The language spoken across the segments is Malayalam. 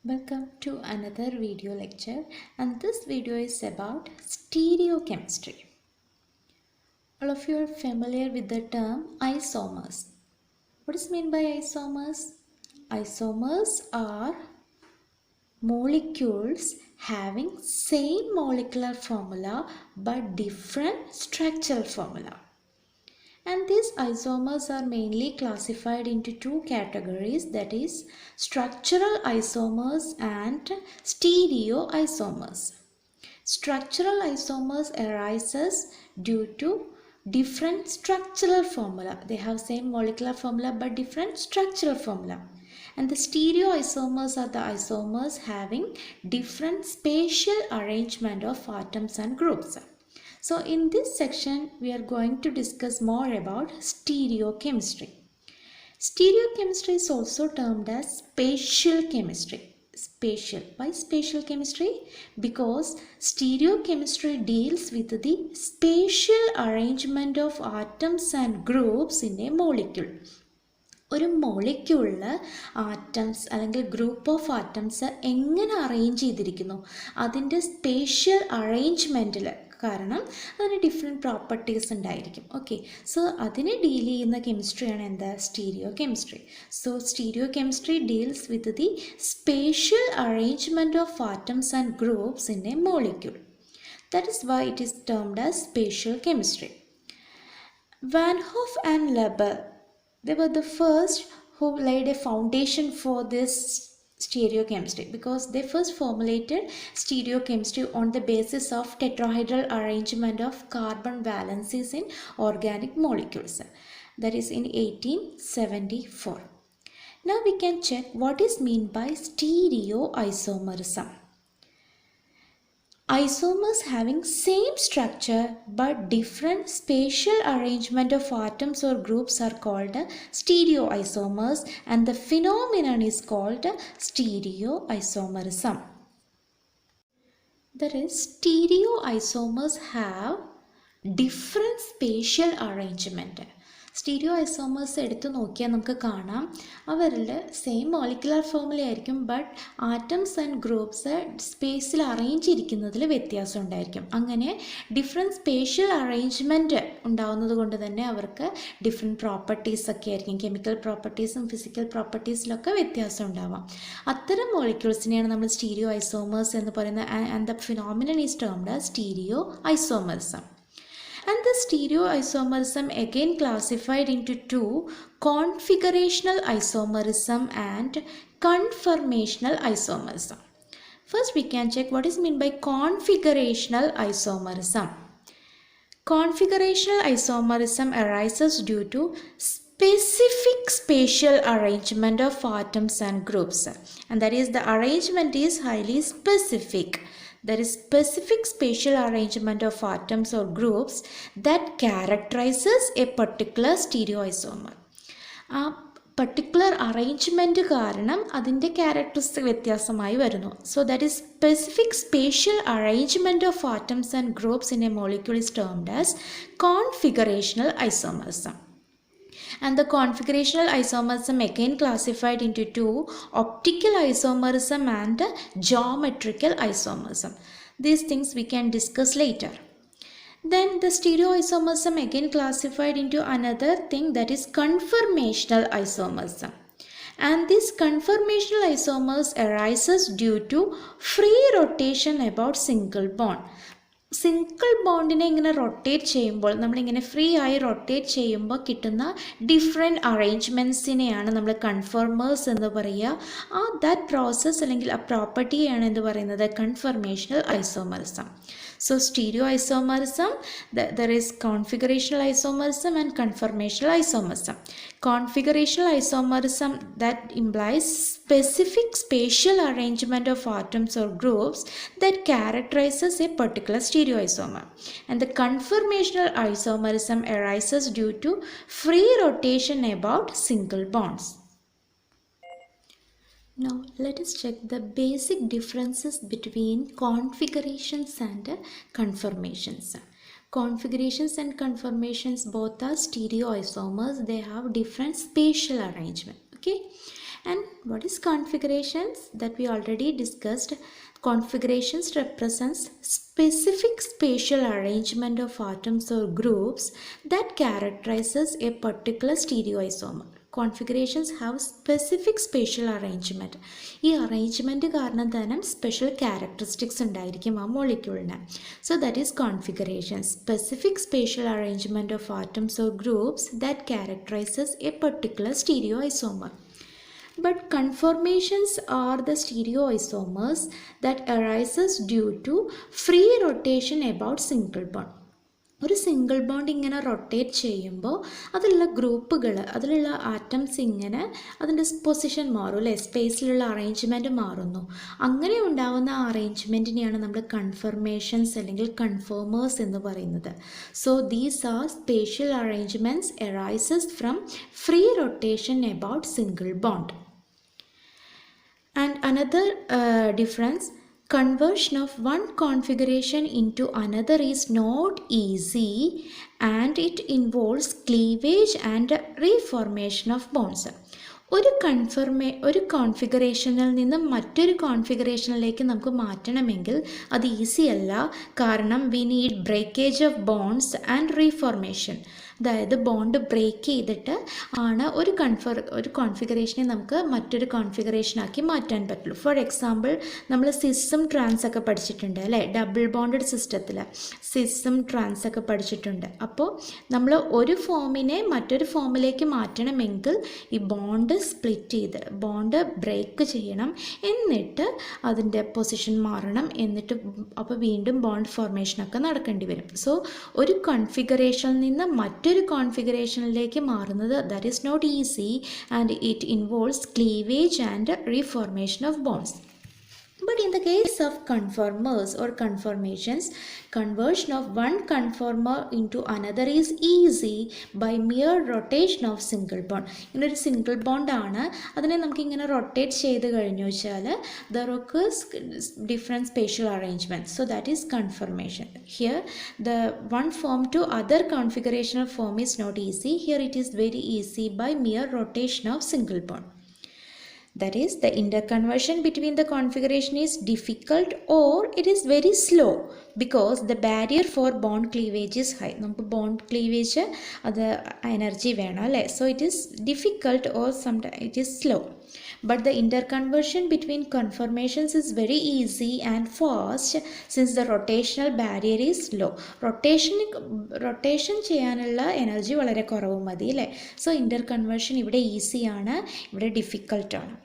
Welcome to another video lecture, and this video is about stereochemistry. All of you are familiar with the term isomers. What is meant by isomers? Isomers are molecules having same molecular formula but different structural formula. And these isomers are mainly classified into two categories, that is structural isomers and stereoisomers. Structural isomers arises due to different structural formula. They have same molecular formula but different structural formula. And the stereoisomers are the isomers having different spatial arrangement of atoms and groups. So in this section, we are going to discuss more about stereochemistry. Stereochemistry is also termed as spatial chemistry. Spatial. Why spatial chemistry? Because stereochemistry deals with the spatial arrangement of atoms and groups in a molecule. ഒരു മോളിക്യൂളിൽ ആറ്റംസ് അല്ലെങ്കിൽ ഗ്രൂപ്പ് ഓഫ് ആറ്റംസ് എങ്ങനെ അറേഞ്ച് ചെയ്തിരിക്കുന്നു അതിൻ്റെ സ്പേഷ്യൽ അറേഞ്ച്മെൻറ്റിൽ കാരണം അതിന് ഡിഫറെൻറ്റ് പ്രോപ്പർട്ടീസ് ഉണ്ടായിരിക്കും. ഓക്കെ, സോ അതിനെ ഡീൽ ചെയ്യുന്ന കെമിസ്ട്രിയാണ് എന്താ stereo chemistry. So stereo chemistry deals with the spatial arrangement of atoms and groups in A molecule. That is why it is termed as spatial chemistry. Van Hoff and Leber, they were the first who laid a foundation for this stereochemistry because they first formulated stereochemistry on the basis of tetrahedral arrangement of carbon valencies in organic molecules. That is in 1874. Now we can check what is meant by stereoisomerism. Isomers having same structure but different spatial arrangement of atoms or groups are called stereoisomers, and the phenomenon is called stereoisomerism. That is, stereoisomers have different spatial arrangement. Stereo isomers എടുത്ത് നോക്കിയാൽ നമുക്ക് കാണാം അവരിൽ സെയിം മോളിക്കുലർ ഫോർമുല ആയിരിക്കും, ബട്ട് ആറ്റംസ് ആൻഡ് ഗ്രൂപ്പ്സ് സ്പേസിൽ അറേഞ്ച് ഇരിക്കുന്നതിൽ വ്യത്യാസം ഉണ്ടായിരിക്കും. അങ്ങനെ ഡിഫറെൻറ്റ് സ്പേഷ്യൽ അറേഞ്ച്മെൻറ്റ് ഉണ്ടാവുന്നത് കൊണ്ട് തന്നെ അവർക്ക് ഡിഫറെൻറ്റ് പ്രോപ്പർട്ടീസ് ഒക്കെ ആയിരിക്കും. കെമിക്കൽ പ്രോപ്പർട്ടീസും ഫിസിക്കൽ പ്രോപ്പർട്ടീസിലൊക്കെ വ്യത്യാസം ഉണ്ടാവാം. അത്തരം മോളിക്യൂൾസിനെയാണ് നമ്മൾ സ്റ്റീരിയോ ഐസോമേഴ്സ് എന്ന് പറയുന്നത്. And the phenomenon is termed as stereo isomerism. And the stereoisomerism again classified into two: configurational isomerism and conformational isomerism. First we can check what is meant by configurational isomerism. Configurational isomerism arises due to specific spatial arrangement of atoms and groups, and that is the arrangement is highly specific. There is specific spatial arrangement of atoms or groups that characterizes a particular stereoisomer. ആ പർട്ടിക്കുലർ അറേഞ്ച്മെൻറ്റ് കാരണം അതിൻ്റെ ക്യാരക്ടറിസ്റ്റിക് വ്യത്യാസമായി വരുന്നു. So that is specific spatial arrangement of atoms and groups in A molecule is termed as കോൺഫിഗറേഷണൽ isomerism. And the configurational isomerism again classified into two: optical isomerism and geometrical isomerism. These things we can discuss later. Then the stereoisomerism again classified into another thing, that is conformational isomerism. And this conformational isomers arises due to free rotation about single bond. Single ബോണ്ടിനെ ഇങ്ങനെ റൊട്ടേറ്റ് ചെയ്യുമ്പോൾ, നമ്മളിങ്ങനെ ഫ്രീ ആയി റൊട്ടേറ്റ് ചെയ്യുമ്പോൾ കിട്ടുന്ന ഡിഫറെൻറ്റ് അറേഞ്ച്മെൻറ്റ്സിനെയാണ് നമ്മൾ കൺഫോർമേഴ്സ് എന്ന് പറയുക. ദാറ്റ് പ്രോസസ്സ് അല്ലെങ്കിൽ ആ പ്രോപ്പർട്ടിയാണ് എന്ന് പറയുന്നത് conformational isomerism. So stereoisomerism, there is configurational isomerism and conformational isomerism. Configurational isomerism, that implies specific spatial arrangement of atoms or groups that characterizes a particular stereoisomer. And the conformational isomerism arises due to free rotation about single bonds. Now let us check the basic differences between configurations and conformations. Configurations and conformations both are stereoisomers. They have different spatial arrangement. Okay, And what is configurations? That we already discussed. Configurations represents specific spatial arrangement of atoms or groups that characterizes a particular stereoisomer. Configurations have specific spatial arrangement. ഈ അറേഞ്ച്മെൻറ്റ് കാരണം തന്നെ സ്പെഷ്യൽ ക്യാരക്ടറിസ്റ്റിക്സ് ഉണ്ടായിരിക്കും ആ മോളിക്യൂളിന്. So that is configuration. Specific spatial arrangement of atoms or groups that characterises a particular stereoisomer. But conformations are the stereoisomers that arises due to free rotation about single bond. ഒരു സിംഗിൾ ബോണ്ട് ഇങ്ങനെ റൊട്ടേറ്റ് ചെയ്യുമ്പോൾ അതിലുള്ള ഗ്രൂപ്പുകൾ, അതിലുള്ള ആറ്റംസ് ഇങ്ങനെ അതിൻ്റെ പൊസിഷൻ മാറും അല്ലേ, സ്പേസിലുള്ള അറേഞ്ച്മെൻറ്റ് മാറുന്നു. അങ്ങനെ ഉണ്ടാകുന്ന അറേഞ്ച്മെൻറ്റിനെയാണ് നമ്മൾ കൺഫർമേഷൻസ് അല്ലെങ്കിൽ കൺഫേമേഴ്സ് എന്ന് പറയുന്നത്. So these are spatial arrangements arises from free rotation about single bond. And another difference, conversion of one configuration into another is not easy and it involves cleavage and reformation of bonds. ഒരു കോൺഫിഗറേഷനിൽ നിന്ന് മറ്റൊരു കോൺഫിഗറേഷനിലേക്ക് നമുക്ക് മാറ്റണമെങ്കിൽ അത് ഈസി അല്ല. കാരണം we need breakage of bonds and reformation. അതായത് ബോണ്ട് ബ്രേക്ക് ചെയ്തിട്ട് ആണ് ഒരു കോൺഫിഗറേഷനെ നമുക്ക് മറ്റൊരു കോൺഫിഗറേഷനാക്കി മാറ്റാൻ പറ്റുള്ളൂ. ഫോർ എക്സാമ്പിൾ നമ്മൾ സിസും ട്രാൻസ് ഒക്കെ പഠിച്ചിട്ടുണ്ട് അല്ലേ, ഡബിൾ ബോണ്ടഡ് സിസ്റ്റത്തിൽ സിസും ട്രാൻസ് ഒക്കെ പഠിച്ചിട്ടുണ്ട്. അപ്പോൾ നമ്മൾ ഒരു ഫോമിനെ മറ്റൊരു ഫോമിലേക്ക് മാറ്റണമെങ്കിൽ ഈ ബോണ്ട് സ്പ്ലിറ്റ് ചെയ്ത് ബോണ്ട് ബ്രേക്ക് ചെയ്യണം, എന്നിട്ട് അതിൻ്റെ പൊസിഷൻ മാറണം, എന്നിട്ട് അപ്പോൾ വീണ്ടും ബോണ്ട് ഫോർമേഷനൊക്കെ നടക്കേണ്ടി വരും. സോ ഒരു കോൺഫിഗറേഷനിൽ നിന്ന് മറ്റൊരു കോൺഫിഗറേഷനിലേക്ക് മാറുന്നത് that is not easy and it involves cleavage and reformation of bonds. But in the case of conformers or conformations, conversion of one conformer into another is easy by mere rotation of single bond. ഇങ്ങനൊരു സിംഗിൾ ബോണ്ടാണ്, അതിനെ നമുക്കിങ്ങനെ റൊട്ടേറ്റ് ചെയ്ത് കഴിഞ്ഞു വെച്ചാൽ there occurs different spatial arrangements. So that is conformation. Here the one form to other configurational form is not easy. Here it is very easy by mere rotation of single bond. That is, the interconversion between the configuration is difficult or it is very slow because the barrier for bond cleavage is high. നമുക്ക് bond cleavage അത് എനർജി വേണം അല്ലേ. So it is difficult or sometimes it is slow. But the interconversion between conformations is very easy and fast since the rotational barrier is low. Rotation ചെയ്യാനുള്ള എനർജി വളരെ കുറവ് മതി അല്ലേ. സോ ഇൻ്റർകൺവേർഷൻ ഇവിടെ ഈസിയാണ്, ഇവിടെ ഡിഫിക്കൽട്ടാണ്.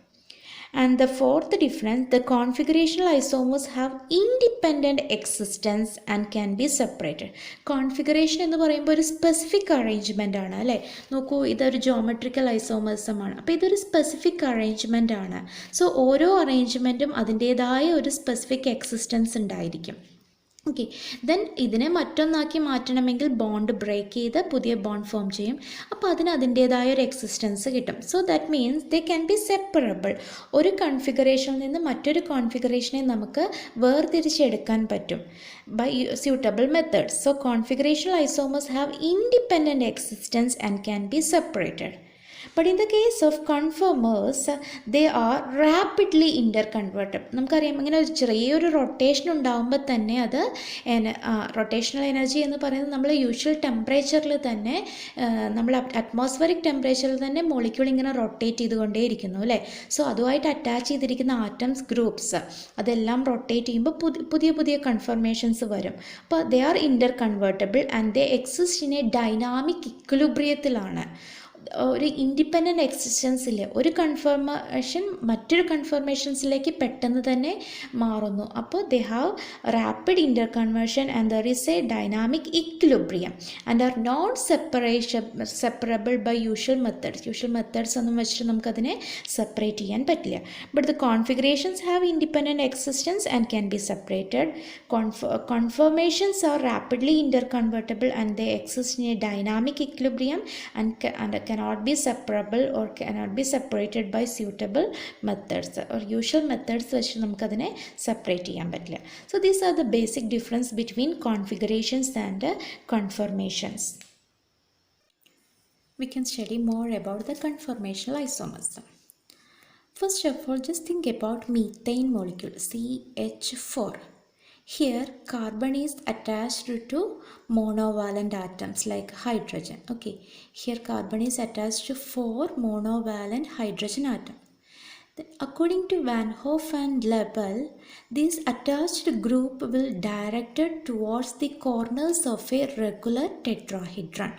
And the fourth difference, the configurational isomers have independent existence and can be separated. Configuration എന്ന് പറയുമ്പോൾ ഒരു സ്പെസിഫിക് അറേഞ്ച്മെൻ്റ് ആണ് അല്ലേ. നോക്കൂ, ഇതൊരു ജോമെട്രിക്കൽ ഐസോമേഴ്സം ആണ്. അപ്പോൾ ഇതൊരു സ്പെസിഫിക് അറേഞ്ച്മെൻ്റ് ആണ്. സോ ഓരോ അറേഞ്ച്മെൻറ്റും അതിൻ്റേതായ ഒരു സ്പെസിഫിക് എക്സിസ്റ്റൻസ് ഉണ്ടായിരിക്കും. ഓക്കെ, ദെൻ ഇതിനെ മറ്റൊന്നാക്കി മാറ്റണമെങ്കിൽ ബോണ്ട് ബ്രേക്ക് ചെയ്ത് പുതിയ ബോണ്ട് ഫോം ചെയ്യും. അപ്പോൾ അതിന് അതിൻ്റേതായ ഒരു എക്സിസ്റ്റൻസ് കിട്ടും. So that means they can be separable. ഒരു കോൺഫിഗറേഷനിൽ നിന്ന് മറ്റൊരു കോൺഫിഗറേഷനെ നമുക്ക് വേർതിരിച്ചെടുക്കാൻ പറ്റും by suitable methods. So configurational isomers have independent existence and can be separated. But in the case of conformers, they are rapidly interconvertible. നമുക്കറിയാം, ഇങ്ങനെ ഒരു ചെറിയൊരു റൊട്ടേഷൻ ഉണ്ടാകുമ്പോൾ തന്നെ അത് റൊട്ടേഷണൽ എനർജി എന്ന് പറയുന്നത് നമ്മൾ യൂഷ്വൽ ടെമ്പറേച്ചറിൽ തന്നെ നമ്മൾ അറ്റ്മോസ്ഫറിക് ടെമ്പറേച്ചറിൽ തന്നെ മോളിക്യൂൾ ഇങ്ങനെ റൊട്ടേറ്റ് ചെയ്തുകൊണ്ടേ ഇരിക്കുന്നു അല്ലേ. സോ അതുമായിട്ട് അറ്റാച്ച് ചെയ്തിരിക്കുന്ന ആറ്റംസ് ഗ്രൂപ്പ്സ് അതെല്ലാം റൊട്ടേറ്റ് ചെയ്യുമ്പോൾ പുതിയ പുതിയ കൺഫർമേഷൻസ് വരും. അപ്പോൾ they are interconvertible and they exist in a dynamic ഇക്വിലിബ്രിയത്തിലാണ്. ഒരു ഇൻഡിപെൻഡൻറ്റ് എക്സിസ്റ്റൻസ് ഇല്ല. ഒരു കൺഫർമേഷൻ മറ്റൊരു കൺഫർമേഷൻസിലേക്ക് പെട്ടെന്ന് തന്നെ മാറുന്നു. അപ്പോൾ they have rapid interconversion and there is a dynamic equilibrium and are not separable by usual methods. Usual methods ഒന്നും വെച്ചിട്ട് നമുക്കതിനെ സെപ്പറേറ്റ് ചെയ്യാൻ പറ്റില്ല. But the configurations have independent existence and can be separated. Conformations are rapidly interconvertible and they exist in a dynamic equilibrium and cannot be separable or cannot be separated by suitable methods or usual methods വെച്ച് നമുക്കതിനെ സെപ്പറേറ്റ് ചെയ്യാൻ പറ്റില്ല. So these are the basic difference between configurations and conformations. We can study more about the conformational isomers. First of all, just think about methane molecule, CH4. Here carbon is attached to monovalent atoms like hydrogen. Okay, here carbon is attached to 4 monovalent hydrogen atoms. According to Van Hoff and Lebel, this attached group will directed towards the corners of a regular tetrahedron.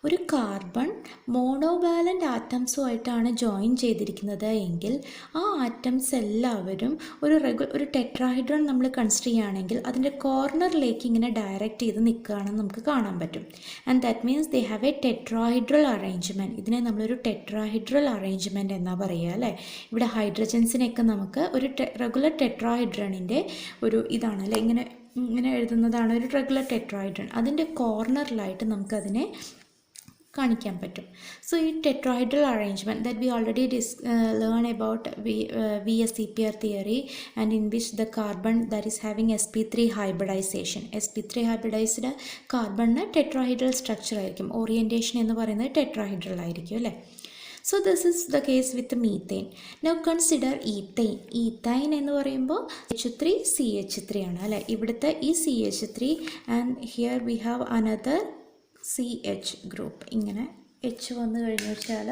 ഒരു കാർബൺ മോണോവാലൻ്റ് ആറ്റംസുമായിട്ടാണ് ജോയിൻ ചെയ്തിരിക്കുന്നത് എങ്കിൽ ആ ആറ്റംസ് എല്ലാവരും ഒരു ടെട്രാഹൈഡ്രോൺ നമ്മൾ കൺസിഡർ ചെയ്യുകയാണെങ്കിൽ അതിൻ്റെ കോർണറിലേക്ക് ഇങ്ങനെ ഡയറക്റ്റ് ചെയ്ത് നിൽക്കുകയാണെന്ന് നമുക്ക് കാണാൻ പറ്റും. And that means they have A tetrahedral arrangement. ഇതിനെ നമ്മളൊരു ടെട്രാഹൈഡ്രൽ അറേഞ്ച്മെൻറ്റ് എന്നാണ് പറയുക അല്ലേ. ഇവിടെ ഹൈഡ്രജൻസിനെയൊക്കെ നമുക്ക് ഒരു റെഗുലർ ടെട്രാഹൈഡ്രണിൻ്റെ ഒരു ഇതാണ് അല്ലേ, ഇങ്ങനെ എഴുതുന്നതാണ് ഒരു റെഗുലർ ടെട്രാഹൈഡ്രൺ. അതിൻ്റെ കോർണറിലായിട്ട് നമുക്കതിനെ കാണിക്കാൻ പറ്റും. സോ ഈ tetrahedral arrangement that we already learn about VSEPR theory and in which the carbon that is having sp3 hybridisation. sp3 hybridised കാർബണിന് ടെട്രാഹൈഡ്രൽ സ്ട്രക്ചർ ആയിരിക്കും. ഓറിയൻറ്റേഷൻ എന്ന് പറയുന്നത് ടെട്രാഹൈഡ്രൽ ആയിരിക്കും അല്ലേ. So this is the case with methane. Now consider ethane. Ethane എന്ന് പറയുമ്പോൾ H3 CH3 ആണ് അല്ലേ. ഇവിടുത്തെ ഈ CH3 and here we have another CH group. ഇങ്ങനെ H വന്നു കഴിഞ്ഞു വെച്ചാൽ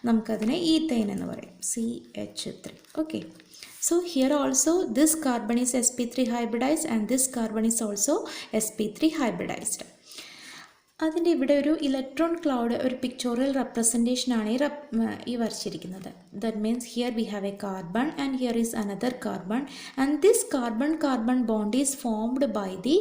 നമുക്കതിനെ ഈത്തൈൻ എന്ന് പറയും, CH3. Okay, so here also this carbon is sp3 hybridized and this carbon is also sp3 hybridized. അതിൻ്റെ ഇവിടെ ഒരു ഇലക്ട്രോൺ ക്ലൗഡ്, ഒരു പിക്ചോറിയൽ റെപ്രസെൻറ്റേഷനാണ് ഈ വരച്ചിരിക്കുന്നത്. That means here we have a carbon and here is another carbon and this carbon bond is formed by the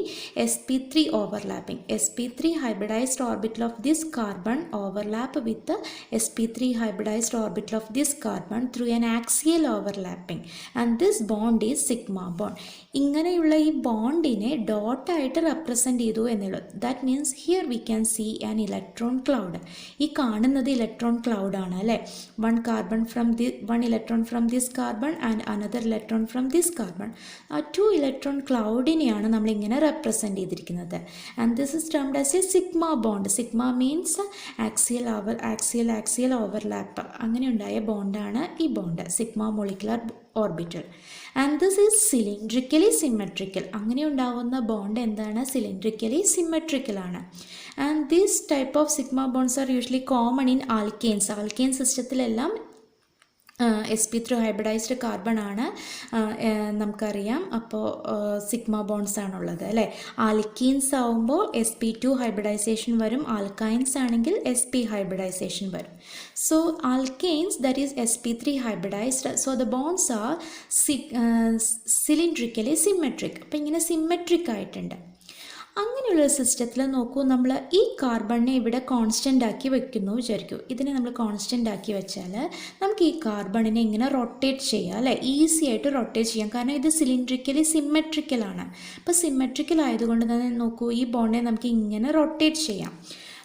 sp3 overlapping. sp3 hybridized orbital of this carbon overlap with the sp3 hybridized orbital of this carbon through an axial overlapping and this bond is sigma bond. ഇങ്ങനെയുള്ള ഈ ബോണ്ടിനെ ഡോട്ടായിട്ട് റെപ്രസെൻറ്റ് ചെയ്തു എന്നുള്ളത്. That means here we can see an electron cloud. ഈ കാണുന്നത് ഇലക്ട്രോൺ ക്ലൗഡാണ് അല്ലേ. one electron from this carbon and another electron from this carbon. ആ 2 ഇലക്ട്രോൺ ക്ലൗഡിനെയാണ് നമ്മളിങ്ങനെ റെപ്രസെൻറ്റ് ചെയ്തിരിക്കുന്നത്. And this is termed as a sigma bond. Sigma means axial overlap. അങ്ങനെ ഉണ്ടായ ബോണ്ടാണ് ഈ bond, sigma molecular orbital. And this is cylindrically symmetrical. അങ്ങനെ ഉണ്ടാവുന്ന ബോണ്ട് എന്താണ്? സിലിണ്ട്രിക്കലി സിമെട്രിക്കൽ ആണ്. And this type of sigma bonds are usually common in alkanes. Alkane സിസ്റ്റത്തിലെല്ലാം sp3 ഹൈബ്രിഡൈസ്ഡ് കാർബൺ ആണ് നമുക്കറിയാം. അപ്പോൾ സിഗ്മ ബോണ്ട്സ് ആണുള്ളത് അല്ലേ. ആൽക്കീൻസ് ആവുമ്പോൾ sp2 ഹൈബ്രിഡൈസേഷൻ വരും, ആൽക്കൈൻസ് ആണെങ്കിൽ sp ഹൈബ്രിഡൈസേഷൻ വരും. So alkanes that is sp3 hybridized, so the bonds are cylindrically symmetric. അപ്പോൾ ഇങ്ങനെ സിമെട്രിക് ആയിട്ടുണ്ട്. അങ്ങനെയുള്ള സിസ്റ്റത്തിൽ നോക്കൂ, നമ്മൾ ഈ കാർബണിനെ ഇവിടെ കോൺസ്റ്റൻ്റ് ആക്കി വെക്കുന്നു വിചാരിക്കൂ. ഇതിനെ നമ്മൾ കോൺസ്റ്റൻ്റ് ആക്കി വെച്ചാൽ നമുക്ക് ഈ കാർബണിനെ ഇങ്ങനെ റൊട്ടേറ്റ് ചെയ്യാം അല്ലേ. ഈസി ആയിട്ട് റൊട്ടേറ്റ് ചെയ്യാം, കാരണം ഇത് സിലിണ്ട്രിക്കലി സിമെട്രിക്കലാണ്. അപ്പോൾ സിമെട്രിക്കൽ ആയതുകൊണ്ട് തന്നെ നോക്കൂ, ഈ ബോണ്ടിനെ നമുക്ക് ഇങ്ങനെ റൊട്ടേറ്റ് ചെയ്യാം.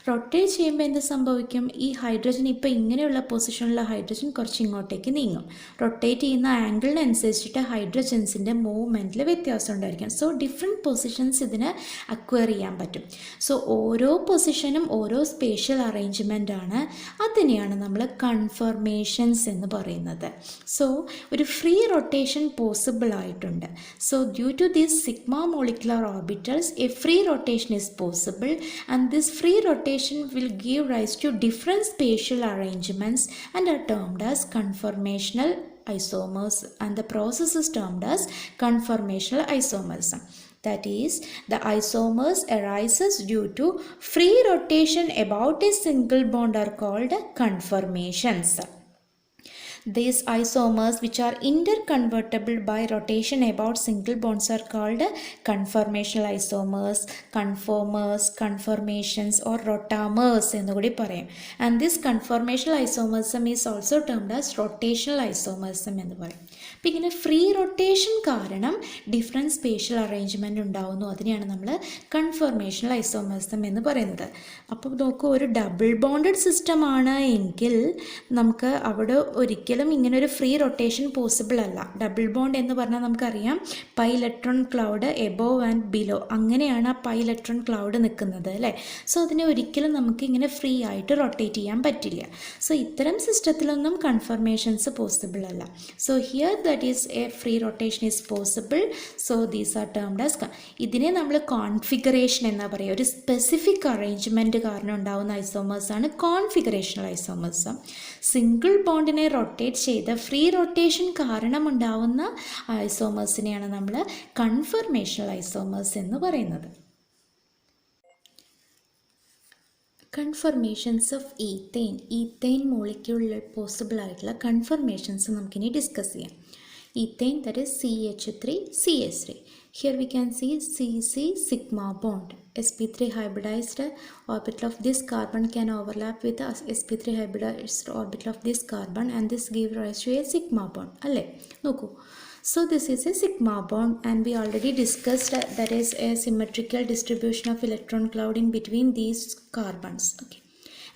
റൊട്ടേറ്റ് ചെയ്യുമ്പോൾ എന്ത് സംഭവിക്കും? ഈ ഹൈഡ്രജൻ ഇപ്പോൾ ഇങ്ങനെയുള്ള പൊസിഷനിലുള്ള ഹൈഡ്രജൻ കുറച്ച് ഇങ്ങോട്ടേക്ക് നീങ്ങും. റൊട്ടേറ്റ് ചെയ്യുന്ന ആംഗിളിനനുസരിച്ചിട്ട് ഹൈഡ്രജൻസിൻ്റെ മൂവ്മെൻറ്റിൽ വ്യത്യാസം ഉണ്ടായിരിക്കും. സോ ഡിഫറെൻറ്റ് പൊസിഷൻസ് ഇതിന് അക്വയർ ചെയ്യാൻ പറ്റും. സോ ഓരോ പൊസിഷനും ഓരോ സ്പേഷ്യൽ അറേഞ്ച്മെൻ്റ് ആണ്. അതിനെയാണ് നമ്മൾ കൺഫർമേഷൻസ് എന്ന് പറയുന്നത്. സോ ഒരു ഫ്രീ റൊട്ടേഷൻ പോസിബിൾ ആയിട്ടുണ്ട്. So due to this sigma molecular orbitals a free rotation is possible and this free rotation will give rise to different spatial arrangements and are termed as conformational isomers, and the process is termed as conformational isomerism. That is, the isomers arises due to free rotation about a single bond are called conformations. These isomers which are interconvertible by rotation about single bonds are called conformational isomers, conformers, conformations or rotamers എന്ന് കൂടി പറയും. And this conformational isomerism is also termed as rotational isomerism എന്ന് പറയും. അപ്പം ഇങ്ങനെ ഫ്രീ റൊട്ടേഷൻ കാരണം ഡിഫറെൻറ്റ് സ്പേഷ്യൽ അറേഞ്ച്മെൻ്റ് ഉണ്ടാവുന്നു. അതിനെയാണ് നമ്മൾ കൺഫർമേഷണൽ ഐസോമറിസം എന്ന് പറയുന്നത്. അപ്പോൾ നോക്കൂ, ഒരു ഡബിൾ ബോണ്ടഡ് സിസ്റ്റമാണ് എങ്കിൽ നമുക്ക് അവിടെ ഒരിക്കലും ഒരിക്കലും ഇങ്ങനൊരു ഫ്രീ റൊട്ടേഷൻ പോസിബിൾ അല്ല. ഡബിൾ ബോണ്ട് എന്ന് പറഞ്ഞാൽ നമുക്കറിയാം pi electron cloud above and below, അങ്ങനെയാണ് ആ പൈ ഇലക്ട്രോൺ ക്ലൗഡ് നിൽക്കുന്നത് അല്ലേ. സോ അതിനെ ഒരിക്കലും നമുക്ക് ഇങ്ങനെ ഫ്രീ ആയിട്ട് റൊട്ടേറ്റ് ചെയ്യാൻ പറ്റില്ല. സോ ഇത്തരം സിസ്റ്റത്തിലൊന്നും കൺഫർമേഷൻസ് പോസിബിൾ അല്ല. So here that is A free rotation is possible. So these are termed as, ഇതിനെ നമ്മൾ കോൺഫിഗറേഷൻ എന്നാ പറയുക. ഒരു സ്പെസിഫിക് അറേഞ്ച്മെൻറ്റ് കാരണം ഉണ്ടാകുന്ന ഐസോമേഴ്സാണ് കോൺഫിഗറേഷണൽ ഐസോമേഴ്സ്. സിംഗിൾ ബോണ്ടിനെ റൊട്ടേറ്റ് ചെയ്ത ഫ്രീ റൊട്ടേഷൻ കാരണം ഉണ്ടാവുന്ന ഐസോമേഴ്സിനെയാണ് നമ്മൾ കൺഫർമേഷണൽ ഐസോമേഴ്സ് എന്ന് പറയുന്നത്. കൺഫർമേഷൻസ് ഓഫ് ഈത്തൈൻ മോളിക്യൂളിൽ പോസിബിൾ ആയിട്ടുള്ള കൺഫർമേഷൻസ് നമുക്കിനി ഡിസ്കസ് ചെയ്യാം. Ethane, that is CH3 CH3. Here we can see CC sigma bond. sp3 hybridized orbital of this carbon can overlap with the sp3 hybridized orbital of this carbon, and this gives rise to a sigma bond. Alle noku. So this is a sigma bond, and we already discussed that is a symmetrical distribution of electron cloud in between these carbons. Okay.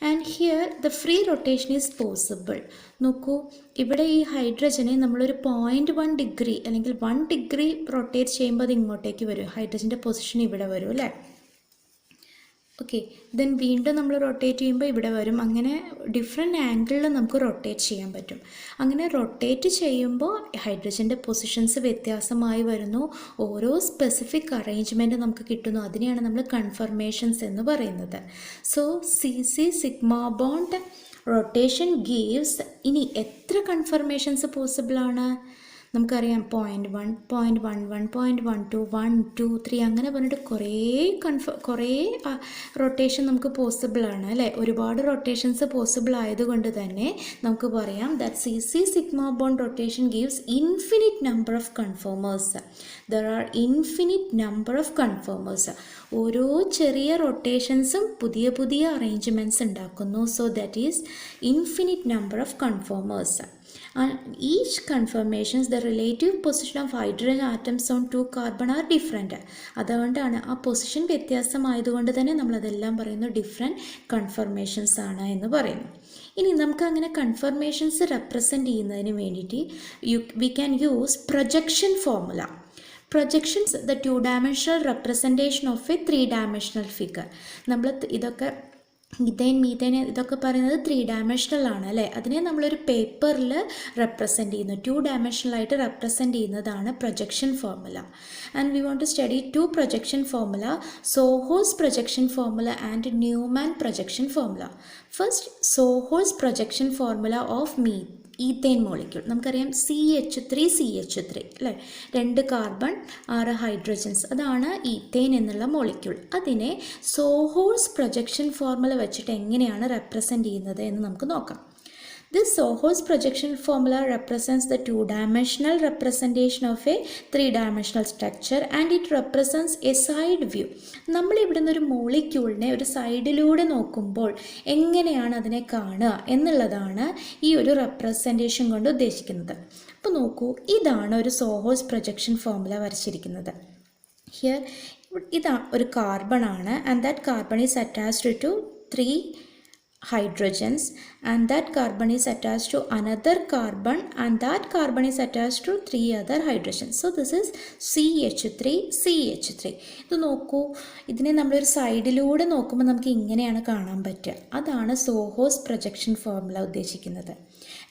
And here the free rotation is possible. നോക്കൂ, ഇവിടെ ഈ ഹൈഡ്രജനെ നമ്മളൊരു 0.1 ഡിഗ്രി അല്ലെങ്കിൽ 1 ഡിഗ്രി റൊട്ടേറ്റ് ചെയ്യുമ്പോൾ അത് ഇങ്ങോട്ടേക്ക് വരും. ഹൈഡ്രജൻ്റെ പൊസിഷൻ ഇവിടെ വരും അല്ലേ. ഓക്കെ, ദെൻ വീണ്ടും നമ്മൾ റൊട്ടേറ്റ് ചെയ്യുമ്പോൾ ഇവിടെ വരും. അങ്ങനെ ഡിഫറെൻറ്റ് ആംഗിളിൽ നമുക്ക് റൊട്ടേറ്റ് ചെയ്യാൻ പറ്റും. അങ്ങനെ റൊട്ടേറ്റ് ചെയ്യുമ്പോൾ ഹൈഡ്രജൻ്റെ പൊസിഷൻസ് വ്യത്യാസമായി വരുന്നു. ഓരോ സ്പെസിഫിക് അറേഞ്ച്മെൻറ്റ് നമുക്ക് കിട്ടുന്നു. അതിനെയാണ് നമ്മൾ കൺഫർമേഷൻസ് എന്ന് പറയുന്നത്. So CC sigma bond rotation gives, ഇനി എത്ര കൺഫർമേഷൻസ് പോസിബിൾ ആണ് നമുക്കറിയാം. 0.1, 0.11, 0.12, 1, 2, 3 അങ്ങനെ പറഞ്ഞിട്ട് കുറേ റൊട്ടേഷൻ നമുക്ക് പോസിബിളാണ് അല്ലേ. ഒരുപാട് റൊട്ടേഷൻസ് പോസിബിൾ ആയതുകൊണ്ട് തന്നെ നമുക്ക് പറയാം that CC sigma bond rotation gives infinite number of conformers. There are infinite number of conformers. ഓരോ ചെറിയ റൊട്ടേഷൻസും പുതിയ പുതിയ അറേഞ്ച്മെൻറ്റ്സ് ഉണ്ടാക്കുന്നു. So that is infinite number of conformers. Each conformations, the relative position of hydrogen atoms on 2 carbon are different. അതുകൊണ്ടാണ് ആ പൊസിഷൻ വ്യത്യാസമായതുകൊണ്ട് തന്നെ നമ്മളതെല്ലാം പറയുന്നു ഡിഫറെൻറ്റ് കൺഫർമേഷൻസ് ആണ് എന്ന് പറയുന്നു. ഇനി നമുക്ക് അങ്ങനെ കൺഫർമേഷൻസ് റെപ്രസെൻറ്റ് ചെയ്യുന്നതിന് വേണ്ടിയിട്ട് we can use projection formula. Projections, the 2-dimensional representation of a 3-dimensional figure. നമ്മൾ ഇതൊക്കെ മീഥൈൻ ഇതൊക്കെ പറയുന്നത് 3 ഡയമെൻഷണൽ ആണ് അല്ലേ. അതിനെ നമ്മളൊരു പേപ്പറിൽ റെപ്രസെൻറ്റ് ചെയ്യുന്നു. 2 ഡയമെൻഷണലായിട്ട് റെപ്രസെൻറ്റ് ചെയ്യുന്നതാണ് projection formula. And we want to study 2 projection formula, സോഹോസ് projection formula and Newman projection formula. First സോഹോസ് projection formula of ethane molecule. നമുക്കറിയാം CH3 അല്ലേ, 2 കാർബൺ 6 ഹൈഡ്രജൻസ്, അതാണ് ഈത്തൈൻ എന്നുള്ള മോളിക്യൂൾ. അതിനെ സോഹോസ് പ്രൊജക്ഷൻ ഫോർമുല വെച്ചിട്ട് എങ്ങനെയാണ് റെപ്രസെൻറ്റ് ചെയ്യുന്നത് എന്ന് നമുക്ക് നോക്കാം. This Sohos projection formula represents the 2-dimensional representation of a 3-dimensional structure, and it represents a side view. നമ്മൾ ഇവിടെ നിന്നൊരു മോളിക്യൂളിനെ ഒരു സൈഡിലൂടെ നോക്കുമ്പോൾ എങ്ങനെയാണ് അതിനെ കാണുക എന്നുള്ളതാണ് ഈ ഒരു റെപ്രസെൻറ്റേഷൻ കൊണ്ട് ഉദ്ദേശിക്കുന്നത്. അപ്പോൾ നോക്കൂ, ഇതാണ് ഒരു സോഹോസ് പ്രൊജക്ഷൻ ഫോർമുല വരച്ചിരിക്കുന്നത്. ഹിയർ ഇതാ ഒരു കാർബൺ ആണ്, and that carbon is attached to 3 hydrogens, and that carbon is attached to another carbon, and that carbon is attached to 3 other hydrogens. So this is CH3. ഇത് നോക്കൂ, ഇതിനെ നമ്മളൊരു സൈഡിലൂടെ നോക്കുമ്പോൾ നമുക്ക് ഇങ്ങനെയാണ് കാണാൻ പറ്റുക. അതാണ് സോഹോസ് പ്രൊജക്ഷൻ ഫോർമുല ഉദ്ദേശിക്കുന്നത്.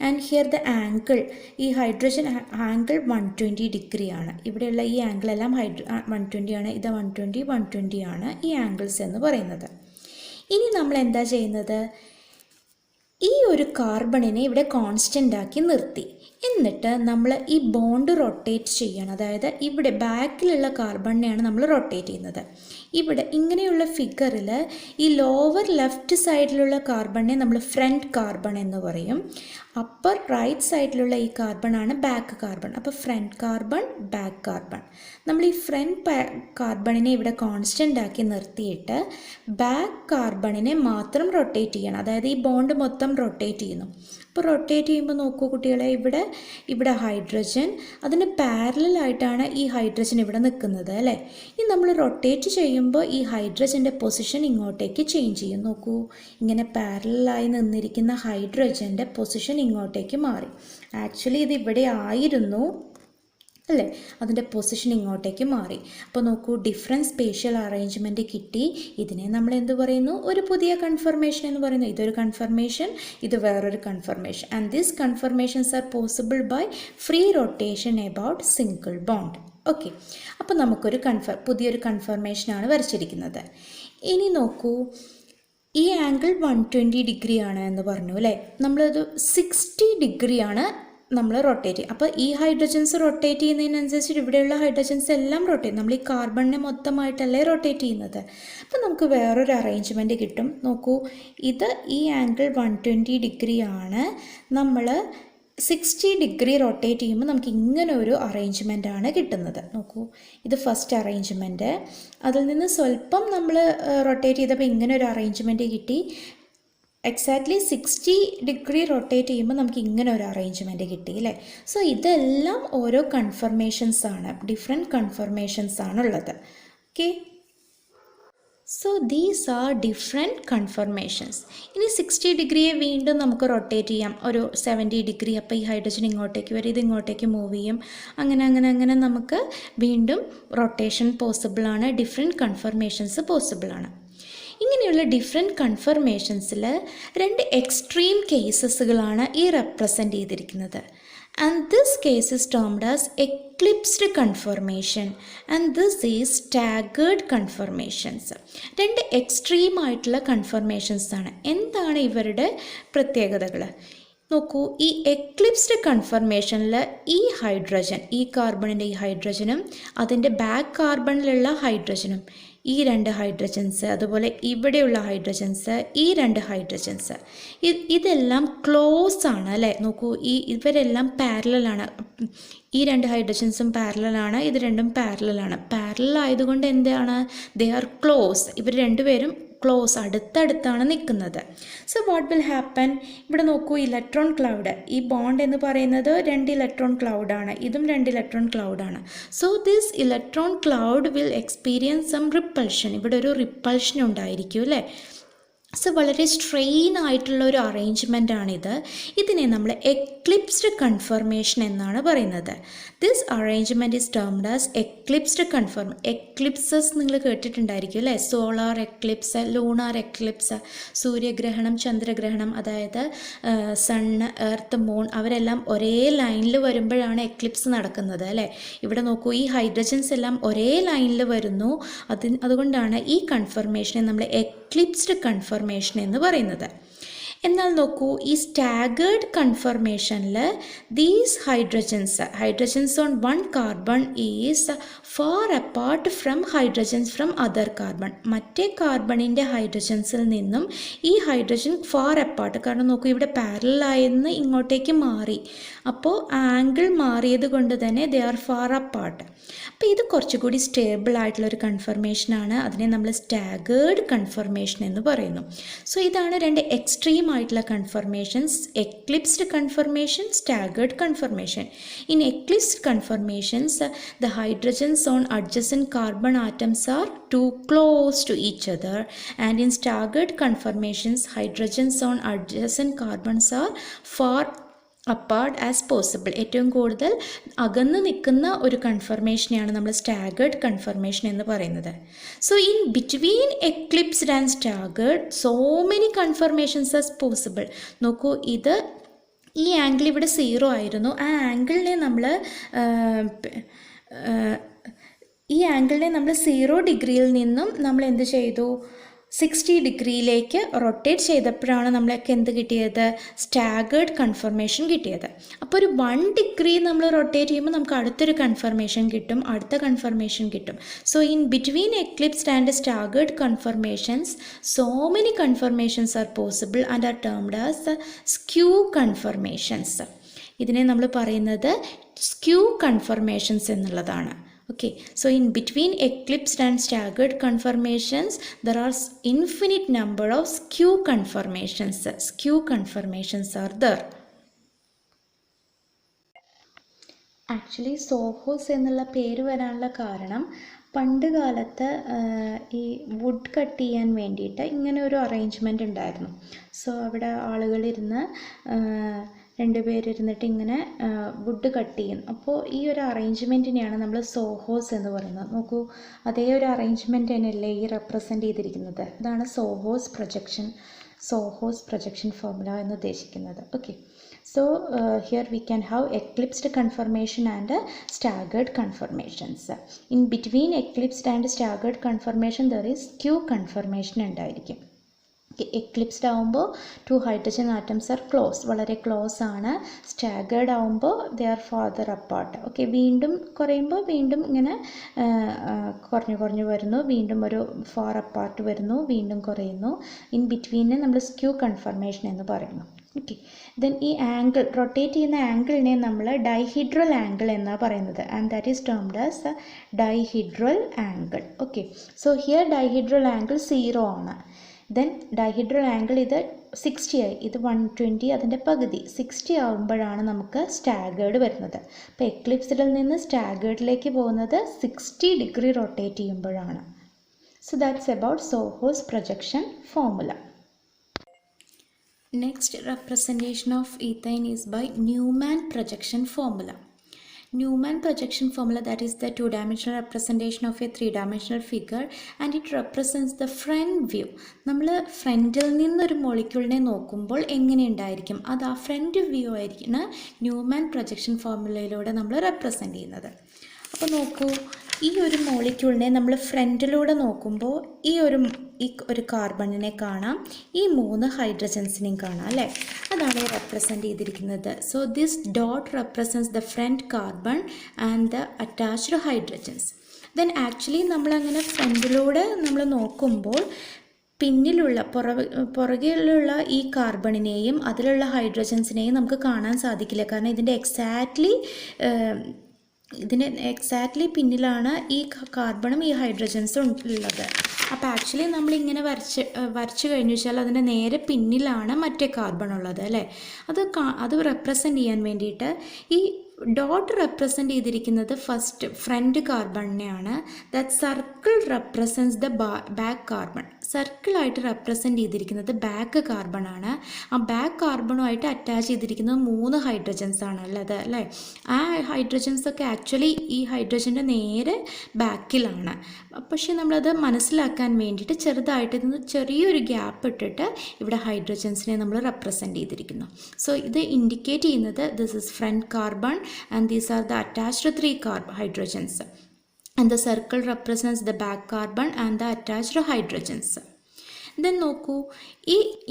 ആൻഡ് ഹിയർ ദ ആംഗിൾ, ഈ ഹൈഡ്രജൻ ആംഗിൾ 120 ഡിഗ്രി ആണ്. ഇവിടെയുള്ള ഈ ആംഗിൾ എല്ലാം 120 ആണ്. ഇത് 120 ആണ് ഈ ആംഗിൾസ് എന്ന് പറയുന്നത്. ഇനി നമ്മൾ എന്താ ചെയ്യുന്നത്, ഈ ഒരു കാർബണിനെ ഇവിടെ കോൺസ്റ്റൻ്റ് ആക്കി നിർത്തി. എന്നിട്ട് നമ്മൾ ഈ ബോണ്ട് റൊട്ടേറ്റ് ചെയ്യണം. അതായത് ഇവിടെ ബാക്കിലുള്ള കാർബണിനെയാണ് നമ്മൾ റൊട്ടേറ്റ് ചെയ്യുന്നത്. ഇവിടെ ഇങ്ങനെയുള്ള ഫിഗറിൽ ഈ ലോവർ ലെഫ്റ്റ് സൈഡിലുള്ള കാർബണിനെ നമ്മൾ ഫ്രണ്ട് കാർബൺ എന്ന് പറയും. അപ്പർ റൈറ്റ് സൈഡിലുള്ള ഈ കാർബണാണ് ബാക്ക് കാർബൺ. അപ്പോൾ ഫ്രണ്ട് കാർബൺ, ബാക്ക് കാർബൺ. നമ്മൾ ഈ ഫ്രണ്ട് കാർബണിനെ ഇവിടെ കോൺസ്റ്റൻ്റ് ആക്കി നിർത്തിയിട്ട് ബാക്ക് കാർബണിനെ മാത്രം റൊട്ടേറ്റ് ചെയ്യണം. അതായത് ഈ ബോണ്ട് മൊത്തം മൊത്തം റൊട്ടേറ്റ് ചെയ്യുന്നു. അപ്പോൾ റൊട്ടേറ്റ് ചെയ്യുമ്പോൾ നോക്കൂ കുട്ടികളെ, ഇവിടെ ഹൈഡ്രജൻ, അതിന് പാരലായിട്ടാണ് ഈ ഹൈഡ്രജൻ ഇവിടെ നിൽക്കുന്നത് അല്ലേ. ഇനി നമ്മൾ റൊട്ടേറ്റ് ചെയ്യുമ്പോൾ ഈ ഹൈഡ്രജൻ്റെ പൊസിഷൻ ഇങ്ങോട്ടേക്ക് ചേഞ്ച് ചെയ്യും. നോക്കൂ, ഇങ്ങനെ പാരലായി നിന്നിരിക്കുന്ന ഹൈഡ്രജൻ്റെ പൊസിഷൻ ഇങ്ങോട്ടേക്ക് മാറി. ആക്ച്വലി ഇത് ഇവിടെ ആയിരുന്നു അല്ലേ, അതിൻ്റെ പൊസിഷൻ ഇങ്ങോട്ടേക്ക് മാറി. അപ്പോൾ നോക്കൂ, ഡിഫറെൻറ്റ് സ്പേഷ്യൽ അറേഞ്ച്മെൻറ്റ് കിട്ടി. ഇതിനെ നമ്മൾ എന്ത് പറയുന്നു? ഒരു പുതിയ കൺഫർമേഷൻ എന്ന് പറയുന്നു. ഇതൊരു കൺഫർമേഷൻ, ഇത് വേറൊരു conformation. And these conformations are possible by free rotation about single bond. Okay, അപ്പോൾ നമുക്കൊരു പുതിയൊരു കൺഫർമേഷനാണ് വരച്ചിരിക്കുന്നത്. ഇനി നോക്കൂ, ഈ ആംഗിൾ 120 ഡിഗ്രി ആണ് എന്ന് പറഞ്ഞു അല്ലേ. നമ്മളത് 60 ഡിഗ്രിയാണ് നമ്മൾ റൊട്ടേറ്റ് ചെയ്യും. അപ്പോൾ ഈ ഹൈഡ്രജൻസ് റൊട്ടേറ്റ് ചെയ്യുന്നതിനനുസരിച്ച് ഇവിടെയുള്ള ഹൈഡ്രജൻസ് എല്ലാം റൊട്ടേറ്റ്, നമ്മൾ ഈ കാർബണിനെ മൊത്തമായിട്ടല്ലേ റൊട്ടേറ്റ് ചെയ്യുന്നത്. അപ്പോൾ നമുക്ക് വേറൊരു അറേഞ്ച്മെൻറ്റ് കിട്ടും. നോക്കൂ, ഈ ആംഗിൾ 120 ഡിഗ്രി ആണ്. നമ്മൾ 60 ഡിഗ്രി റൊട്ടേറ്റ് ചെയ്യുമ്പോൾ നമുക്ക് ഇങ്ങനെ ഒരു അറേഞ്ച്മെൻ്റ് ആണ് കിട്ടുന്നത്. നോക്കൂ, ഇത് ഫസ്റ്റ് അറേഞ്ച്മെൻറ്റ്. അതിൽ നിന്ന് സ്വല്പം നമ്മൾ റൊട്ടേറ്റ് ചെയ്തപ്പോൾ ഇങ്ങനെ ഒരു അറേഞ്ച്മെൻറ്റ് കിട്ടി. എക്സാക്ട്ലി 60 ഡിഗ്രി റൊട്ടേറ്റ് ചെയ്യുമ്പോൾ നമുക്ക് ഇങ്ങനെ ഒരു അറേഞ്ച്മെൻറ്റ് കിട്ടി അല്ലേ. സോ ഇതെല്ലാം ഓരോ കൺഫർമേഷൻസ് ആണ്, ഡിഫറെൻറ്റ് കൺഫർമേഷൻസ് ആണുള്ളത്. Okay, so these are different confirmations. ഇനി 60 ഡിഗ്രിയെ വീണ്ടും നമുക്ക് റൊട്ടേറ്റ് ചെയ്യാം, ഒരു 70 ഡിഗ്രി. അപ്പോൾ ഈ ഹൈഡ്രജൻ ഇങ്ങോട്ടേക്ക് വരും, ഇത് ഇങ്ങോട്ടേക്ക് മൂവ് ചെയ്യും. അങ്ങനെ നമുക്ക് വീണ്ടും റൊട്ടേഷൻ പോസിബിളാണ്, ഡിഫറെൻറ്റ് കൺഫർമേഷൻസ് പോസിബിളാണ്. ഇങ്ങനെയുള്ള ഡിഫറെൻറ്റ് കൺഫർമേഷൻസിൽ 2 എക്സ്ട്രീം കേസസുകളാണ് ഈ റെപ്രസെൻ്റ് ചെയ്തിരിക്കുന്നത്. And this case is termed as eclipsed confirmation and this is staggered confirmations. 2 extreme ആയിട്ടുള്ള കൺഫർമേഷൻസ് ആണ്. എന്താണ് ഇവരുടെ പ്രത്യേകതകൾ? നോക്കൂ, ഈ എക്ലിപ്സ്ഡ് കൺഫർമേഷനിൽ ഈ ഹൈഡ്രജൻ, ഈ കാർബണിൻ്റെ ഈ ഹൈഡ്രജനും അതിൻ്റെ ബാക്ക് കാർബണിലുള്ള ഹൈഡ്രജനും, ഈ 2 ഹൈഡ്രജൻസ്, അതുപോലെ ഇവിടെയുള്ള ഹൈഡ്രജൻസ്, ഈ 2 ഹൈഡ്രജൻസ്, ഇതെല്ലാം ക്ലോസ് ആണ് അല്ലേ. നോക്കൂ, ഇവരെല്ലാം പാരലലാണ്. ഈ 2 ഹൈഡ്രജൻസും പാരലലാണ്, ഇത് രണ്ടും പാരലലാണ്. പാരലൽ ആയതുകൊണ്ട് എന്താണ്? They are close. ഇവർ രണ്ടുപേരും ക്ലോസ്, അടുത്തടുത്താണ് നിൽക്കുന്നത്. So what will happen? ഇവിടെ നോക്കൂ, ഇലക്ട്രോൺ ക്ലൗഡ്, ഈ ബോണ്ട് എന്ന് പറയുന്നത് 2 ഇലക്ട്രോൺ ക്ലൗഡാണ്, ഇതും 2 ഇലക്ട്രോൺ ക്ലൗഡാണ്. So this electron cloud will experience some repulsion. ഇവിടെ ഒരു റിപ്പൾഷൻ ഉണ്ടായിരിക്കും അല്ലേ. സോ വളരെ സ്ട്രെയിൻ ആയിട്ടുള്ള ഒരു അറേഞ്ച്മെൻ്റ് ആണിത്. ഇതിനെ നമ്മൾ എക്ലിപ്സ്ഡ് കൺഫർമേഷൻ എന്നാണ് പറയുന്നത്. This arrangement is termed as eclipsed eclipses നിങ്ങൾ കേട്ടിട്ടുണ്ടായിരിക്കും അല്ലേ. സോളാർ എക്ലിപ്സ്, ലൂണാർ എക്ലിപ്സ്, സൂര്യഗ്രഹണം, ചന്ദ്രഗ്രഹണം, അതായത് സണ്ണ്, എർത്ത്, മൂൺ അവരെല്ലാം ഒരേ ലൈനിൽ വരുമ്പോഴാണ് എക്ലിപ്സ് നടക്കുന്നത് അല്ലേ. ഇവിടെ നോക്കൂ, ഈ ഹൈഡ്രജൻസ് എല്ലാം ഒരേ ലൈനിൽ വരുന്നു. അതുകൊണ്ടാണ് ഈ കൺഫർമേഷനെ നമ്മൾ എക്ലിപ്സ്ഡ് കൺഫർമേഷൻ എന്ന് പറയുന്നത്. എന്നാൽ നോക്കൂ, ഈ സ്റ്റാഗേർഡ് കൺഫർമേഷനിൽ these hydrogens on 1 carbon is far apart from hydrogens from other carbon. മറ്റേ കാർബണിൻ്റെ ഹൈഡ്രജൻസിൽ നിന്നും ഈ ഹൈഡ്രജൻ ഫാർ അപ്പാർട്ട്, കാരണം നോക്കൂ, ഇവിടെ പാരലായെന്ന് ഇങ്ങോട്ടേക്ക് മാറി. അപ്പോൾ ആംഗിൾ മാറിയത് കൊണ്ട് തന്നെ ദേ ആർ ഫാർ അപ്പാർട്ട്. അപ്പോൾ ഇത് കുറച്ചുകൂടി സ്റ്റേബിൾ ആയിട്ടുള്ളൊരു കൺഫർമേഷനാണ്. അതിനെ നമ്മൾ സ്റ്റാഗേർഡ് കൺഫർമേഷൻ എന്ന് പറയുന്നു. സോ ഇതാണ് 2 എക്സ്ട്രീം ആയിട്ടുള്ള confirmations: eclipsed confirmation, staggered confirmation. In eclipsed confirmations the hydrogens on adjacent carbon atoms are too close to each other, and in staggered conformations hydrogens on adjacent carbons are far apart as possible. ഏറ്റവും കൂടുതൽ അകന്ന് നിൽക്കുന്ന ഒരു കൺഫർമേഷനെയാണ് നമ്മൾ സ്റ്റാഗേർഡ് കൺഫർമേഷൻ എന്ന് പറയുന്നത്. So in between eclipsed and staggered so many confirmations as possible. നോക്കൂ, ഈ ആംഗിൾ ഇവിടെ 0 ആയിരുന്നു. ആ ആംഗിളിനെ നമ്മൾ 0 ഡിഗ്രിയിൽ നിന്നും നമ്മൾ എന്ത് ചെയ്തു? 60 ഡിഗ്രിയിലേക്ക് റൊട്ടേറ്റ് ചെയ്തപ്പോഴാണ് നമ്മളൊക്കെ എന്ത് കിട്ടിയത്? സ്റ്റാഗേർഡ് കൺഫർമേഷൻ കിട്ടിയത്. അപ്പോൾ ഒരു 1 ഡിഗ്രി നമ്മൾ റൊട്ടേറ്റ് ചെയ്യുമ്പോൾ നമുക്ക് അടുത്തൊരു കൺഫർമേഷൻ കിട്ടും, അടുത്ത കൺഫർമേഷൻ കിട്ടും. So in between eclipsed and staggered conformations so many conformations are possible and are termed as skew conformations. ഇതിനെ നമ്മൾ പറയുന്നത് സ്ക്യൂ കൺഫർമേഷൻസ് എന്നുള്ളതാണ്. Okay, so in between eclipsed and staggered conformations, there are infinite number of skew conformations. Skew conformations are there. Actually സോഹോസ് എന്നുള്ള പേര് വരാനുള്ള കാരണം പണ്ട് കാലത്ത് ഈ വുഡ് കട്ട് ചെയ്യാൻ വേണ്ടിയിട്ട് ഇങ്ങനെ ഒരു അറേഞ്ച്മെൻ്റ് ഉണ്ടായിരുന്നു. സോ അവിടെ ആളുകളിരുന്ന് രണ്ടുപേരിരുന്നിട്ട് ഇങ്ങനെ വുഡ് കട്ട് ചെയ്യും. അപ്പോൾ ഈ ഒരു അറേഞ്ച്മെൻറ്റിനെയാണ് നമ്മൾ സോഹോസ് എന്ന് പറയുന്നത്. നോക്കൂ, അതേ ഒരു അറേഞ്ച്മെൻറ്റ് തന്നെയല്ലേ ഈ റെപ്രസെൻ്റ് ചെയ്തിരിക്കുന്നത്. ഇതാണ് സോഹോസ് പ്രൊജക്ഷൻ ഫോർമുല എന്ന് ഉദ്ദേശിക്കുന്നത്. Okay, so here we can have eclipsed conformation and staggered conformations. In between eclipsed and staggered conformation there is skew conformation ഉണ്ടായിരിക്കും. എക്ലിപ്സ്ഡ് ആകുമ്പോൾ 2 ഹൈഡ്രജൻ ആറ്റംസ് ആർ വളരെ ക്ലോസ് ആണ്. സ്റ്റാഗേർഡ് ആകുമ്പോൾ they are farther apart. Okay, വീണ്ടും കുറയുമ്പോൾ വീണ്ടും ഇങ്ങനെ കുറഞ്ഞു വരുന്നു, വീണ്ടും ഒരു ഫാർ അപ്പാർട്ട് വരുന്നു, വീണ്ടും കുറയുന്നു. ഇൻ ബിറ്റ്വീനെ നമ്മൾ സ്ക്യൂ കൺഫർമേഷൻ എന്ന് പറയുന്നു. ഓക്കെ, ദെൻ ഈ ആംഗിൾ റൊട്ടേറ്റ് ചെയ്യുന്ന ആംഗിളിനെ നമ്മൾ ഡൈഹിഡ്രൽ ആംഗിൾ എന്നാണ് പറയുന്നത്. And that is termed as dihedral angle. Okay, so here dihedral angle 0 ആണ്. ദെൻ ഡൈഹിഡ്രൽ ആംഗിൾ ഇത് 60 ആയി, ഇത് 120, അതിൻ്റെ പകുതി 60 ആകുമ്പോഴാണ് നമുക്ക് സ്റ്റാഗേർഡ് വരുന്നത്. അപ്പോൾ എക്ലിപ്സിഡിൽ നിന്ന് സ്റ്റാഗേർഡിലേക്ക് പോകുന്നത് 60 ഡിഗ്രി റൊട്ടേറ്റ് ചെയ്യുമ്പോഴാണ്. സോ ദാറ്റ്സ് അബൌട്ട് സോഹോസ് projection formula. Next representation of ethane is by Newman projection formula. Newman projection formula, that is the 2-dimensional representation of a 3-dimensional figure, and it represents the front view. നമ്മൾ ഫ്രണ്ടിൽ നിന്നൊരു മോളിക്യൂളിനെ നോക്കുമ്പോൾ എങ്ങനെ ഉണ്ടായിരിക്കും, അത് ആ ഫ്രണ്ട് വ്യൂ ആയിരിക്കും ന്യൂമാൻ പ്രൊജക്ഷൻ ഫോർമുലയിലൂടെ നമ്മൾ റെപ്രസെൻ്റ് ചെയ്യുന്നത്. അപ്പോൾ നോക്കൂ, ഈ ഒരു മോളിക്യൂളിനെ നമ്മൾ ഫ്രണ്ടിലൂടെ നോക്കുമ്പോൾ ഈ ഒരു കാർബണിനെ കാണാം, ഈ 3 ഹൈഡ്രജൻസിനെയും കാണാം അല്ലേ. അതാണ് റെപ്രസെൻ്റ് ചെയ്തിരിക്കുന്നത്. So this dot represents the front carbon and the attached hydrogens. Then actually നമ്മളങ്ങനെ ഫ്രണ്ടിലൂടെ നമ്മൾ നോക്കുമ്പോൾ പിന്നിലുള്ള പുറകിലുള്ള ഈ കാർബണിനെയും അതിലുള്ള ഹൈഡ്രജൻസിനെയും നമുക്ക് കാണാൻ സാധിക്കില്ല. കാരണം ഇതിൻ്റെ എക്സാക്ട്ലി പിന്നിലാണ് ഈ കാർബണും ഈ ഹൈഡ്രജൻസും ഉള്ളത്. അപ്പോൾ ആക്ച്വലി നമ്മളിങ്ങനെ വരച്ച് കഴിഞ്ഞു വെച്ചാൽ അതിൻ്റെ നേരെ പിന്നിലാണ് മറ്റേ കാർബൺ ഉള്ളത് അല്ലേ. അത് റെപ്രസെൻ്റ് ചെയ്യാൻ വേണ്ടിയിട്ട് ഈ ഡോട്ട് റെപ്രസെൻ്റ് ചെയ്തിരിക്കുന്നത് ഫസ്റ്റ് ഫ്രണ്ട് കാർബണിനെയാണ്. That circle represents the back carbon. സർക്കിളായിട്ട് റെപ്രസെൻ്റ് ചെയ്തിരിക്കുന്നത് ബാക്ക് കാർബണാണ്. ആ ബാക്ക് കാർബണുമായിട്ട് അറ്റാച്ച് ചെയ്തിരിക്കുന്നത് 3 ഹൈഡ്രജൻസ് ആണുള്ളത് അല്ലേ. ആ ഹൈഡ്രജൻസൊക്കെ ആക്ച്വലി ഈ ഹൈഡ്രജൻ്റെ നേരെ ബാക്കിലാണ്. പക്ഷേ നമ്മളത് മനസ്സിലാക്കാൻ വേണ്ടിയിട്ട് ചെറിയൊരു ഗ്യാപ്പ് ഇട്ടിട്ട് ഇവിടെ ഹൈഡ്രജൻസിനെ നമ്മൾ റെപ്രസെൻ്റ് ചെയ്തിരിക്കുന്നു. സോ ഇത് ഇൻഡിക്കേറ്റ് ചെയ്യുന്നത് this is front carbon and these are the attached 3 hydrogens, and the circle represents the back carbon and the attached hydrogens. Then നോക്കൂ,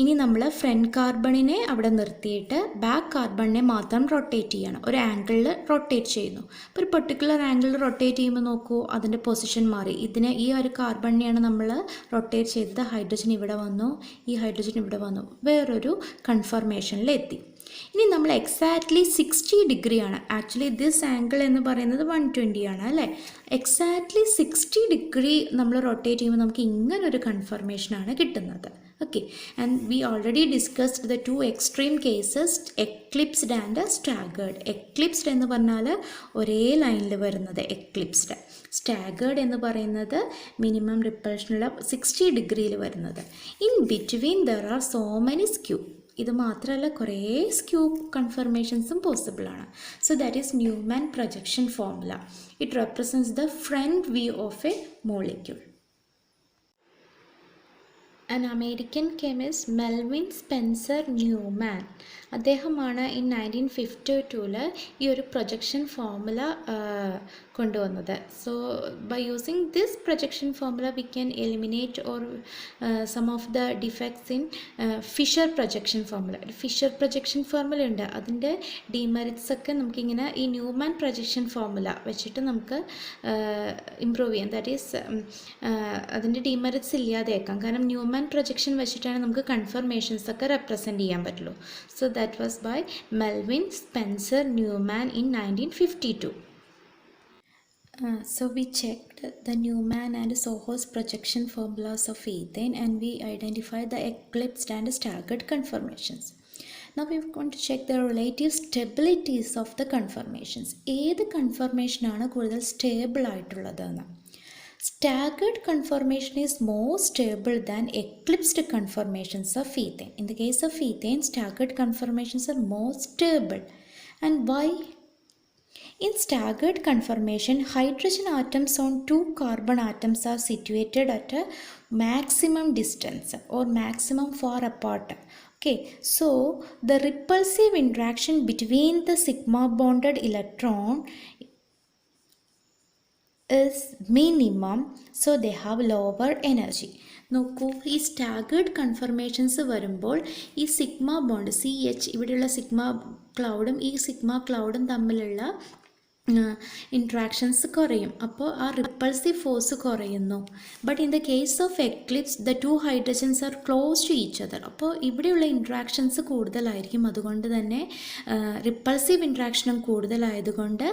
ഇനി നമ്മൾ ഫ്രണ്ട് കാർബണിനെ അവിടെ നിർത്തിയിട്ട് ബാക്ക് കാർബണിനെ മാത്രം റൊട്ടേറ്റ് ചെയ്യണം. ഒരു ആംഗിളിൽ റൊട്ടേറ്റ് ചെയ്യുന്നു. അപ്പോൾ ഒരു പെർട്ടിക്കുലർ ആംഗിളിൽ റൊട്ടേറ്റ് ചെയ്യുമ്പോൾ നോക്കൂ, അതിൻ്റെ പൊസിഷൻ മാറി. ഈ ഒരു കാർബണിനെയാണ് നമ്മൾ റൊട്ടേറ്റ് ചെയ്തത്. ഹൈഡ്രജൻ ഇവിടെ വന്നു, ഈ ഹൈഡ്രജൻ ഇവിടെ വന്നു, വേറൊരു കൺഫർമേഷനിലെത്തി. ഇനി നമ്മൾ എക്സാക്ട്ലി 60 ഡിഗ്രിയാണ്. ആക്ച്വലി ദിസ് ആംഗിൾ എന്ന് പറയുന്നത് 120 ആണ് അല്ലേ. എക്സാക്ട്ലി 60 ഡിഗ്രി നമ്മൾ റൊട്ടേറ്റ് ചെയ്യുമ്പോൾ നമുക്ക് ഇങ്ങനൊരു കൺഫർമേഷനാണ് കിട്ടുന്നത്. Okay, and we already discussed the 2 extreme cases, eclipsed and staggered. Eclipsed എന്ന് പറഞ്ഞാൽ ഒരേ ലൈനിൽ വരുന്നത് എക്ലിപ്സ്ഡ്. സ്റ്റാഗേർഡ് എന്ന് പറയുന്നത് മിനിമം റിപ്പൾഷനുള്ള 60 ഡിഗ്രിയിൽ വരുന്നത്. In between there are so many skew. ഇത് മാത്രമല്ല കുറേ സ്ക്യൂ കൺഫർമേഷൻസും പോസിബിൾ ആണ്. So that is Newman projection formula. It represents the front view of a molecule. An American chemist Melvin Spencer Newman, അദ്ദേഹമാണ് ഇൻ 1952 ഈ ഒരു പ്രൊജക്ഷൻ ഫോർമുല കൊണ്ടുവന്നത്. So by using this projection formula we can eliminate or some of the defects in Fischer projection formula. Fischer projection formula ഉണ്ട്, അതിൻ്റെ ഡിമെറിറ്റ്സ് ഒക്കെ നമുക്കിങ്ങനെ ഈ ന്യൂമാൻ പ്രൊജക്ഷൻ ഫോർമുല വെച്ചിട്ട് നമുക്ക് ഇമ്പ്രൂവ് ചെയ്യാം. ദാറ്റ് ഈസ് അതിൻ്റെ ഡിമെറിറ്റ്സ് ഇല്ലാതെയാക്കാം. കാരണം ന്യൂമാൻ പ്രൊജക്ഷൻ വെച്ചിട്ടാണ് നമുക്ക് കൺഫർമേഷൻസ് ഒക്കെ റെപ്രസെൻ്റ് ചെയ്യാൻ പറ്റുള്ളൂ. So that was by Melvin Spencer Newman in 1952. So we checked the Newman and Soho's projection formulas of ethane, and we identified the eclipsed and staggered conformations. Now we are going to check the relative stabilities of the conformations. ഏത് കൺഫർമേഷനാണ് കൂടുതൽ stable ആയിട്ടുള്ളതെന്ന്. Staggered conformation is more stable than eclipsed conformations of ethane. In the case of ethane, staggered conformations are more stable. And why? In staggered conformation, hydrogen atoms on two carbon atoms are situated at a maximum distance or maximum far apart. Okay, so the repulsive interaction between the sigma bonded electron is minimum, so they have lower energy. നോക്കൂ, ഈ സ്റ്റാഗേർഡ് കൺഫർമേഷൻസ് വരുമ്പോൾ ഈ സിഗ്മ ബോണ്ട് CH, ഇവിടെയുള്ള സിഗ്മ ക്ലൗഡും ഈ സിഗ്മ ക്ലൗഡും തമ്മിലുള്ള ഇൻട്രാക്ഷൻസ് കുറയും. അപ്പോൾ ആ റിപ്പൾസീവ് ഫോഴ്സ് കുറയുന്നു. But in the case of eclipse the two hydrogens are close to each other. അപ്പോൾ ഇവിടെയുള്ള ഇൻട്രാക്ഷൻസ് കൂടുതലായിരിക്കും. അതുകൊണ്ട് തന്നെ റിപ്പൾസീവ് ഇൻട്രാക്ഷനും കൂടുതലായതുകൊണ്ട്